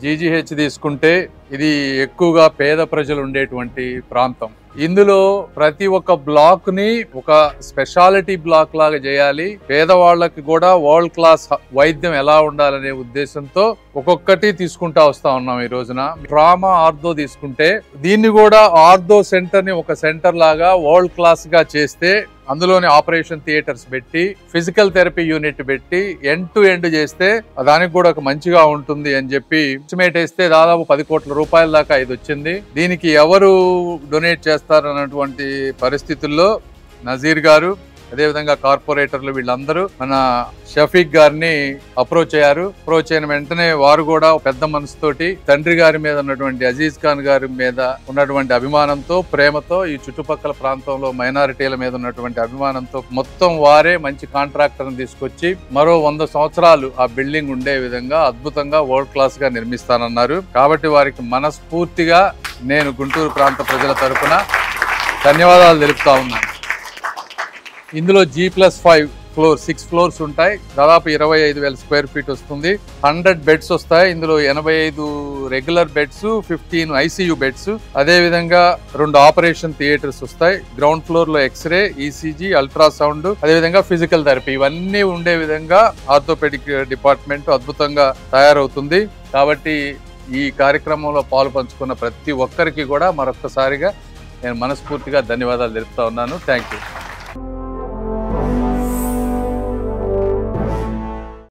GGH తీసుకుంటే ఇది ఎక్కువగా పేద ప్రజలు ఉండేటువంటి ప్రాంతం. ఇందులో ప్రతి ఒక్క బ్లాక్ ని ఒక స్పెషాలిటీ బ్లాక్ లాగా చేయాలి. పేదవాళ్ళకి కూడా వరల్డ్ క్లాస్ వైద్యం ఎలా ఉండాలనే ఉద్దేశంతో ఒక్కొక్కటి తీసుకుంటా వస్తా ఉన్నాం. ఈ రోజున ట్రామా ఆర్థో తీసుకుంటే దీన్ని కూడా ఆర్థో సెంటర్ ని ఒక సెంటర్ లాగా వరల్డ్ క్లాస్ గా చేస్తే అందులోని ఆపరేషన్ థియేటర్స్ పెట్టి ఫిజికల్ థెరపీ యూనిట్ పెట్టి ఎండ్ టు ఎండ్ చేస్తే దానికి కూడా ఒక మంచిగా ఉంటుంది అని చెప్పి ఎస్టిమేట్ వేస్తే దాదాపు 10 కోట్ల రూపాయల దాకా ఇది వచ్చింది. దీనికి ఎవరు డొనేట్ చేస్తారన్నటువంటి పరిస్థితుల్లో నజీర్ గారు, అదేవిధంగా కార్పొరేటర్లు వీళ్ళందరూ మన షఫీక్ గారిని అప్రోచ్ అయ్యారు. అప్రోచ్ అయిన వెంటనే వారు కూడా పెద్ద మనసుతోటి తండ్రి గారి మీద ఉన్నటువంటి అజీజ్ ఖాన్ గారి మీద ఉన్నటువంటి అభిమానంతో, ప్రేమతో, ఈ చుట్టుపక్కల ప్రాంతంలో మైనారిటీల మీద ఉన్నటువంటి అభిమానంతో మొత్తం వారే మంచి కాంట్రాక్టర్ని తీసుకొచ్చి మరో 100 సంవత్సరాలు ఆ బిల్డింగ్ ఉండే విధంగా అద్భుతంగా వరల్డ్ క్లాస్ గా నిర్మిస్తానన్నారు. కాబట్టి వారికి మనస్ఫూర్తిగా నేను గుంటూరు ప్రాంత ప్రజల తరఫున ధన్యవాదాలు తెలుపుతా ఉన్నాను. ఇందులో G+5 ఫ్లోర్ 6 ఫ్లోర్స్ ఉంటాయి. దాదాపు 25,000 స్క్వేర్ ఫీట్ వస్తుంది. 100 బెడ్స్ వస్తాయి. ఇందులో 85 రెగ్యులర్ బెడ్స్, 15 ఐసీయూ బెడ్స్, అదే విధంగా 2 ఆపరేషన్ థియేటర్స్ వస్తాయి. గ్రౌండ్ ఫ్లోర్ లో ఎక్స్రే, ఈసీజీ, అల్ట్రాసౌండ్, అదే విధంగా ఫిజికల్ థెరపీ ఇవన్నీ ఉండే విధంగా ఆర్థోపెడిక్ డిపార్ట్మెంట్ అద్భుతంగా తయారవుతుంది. కాబట్టి ఈ కార్యక్రమంలో పాలు పంచుకున్న ప్రతి ఒక్కరికి కూడా మరొక్కసారిగా నేను మనస్ఫూర్తిగా ధన్యవాదాలు తెలుపుతా ఉన్నాను. Thank you.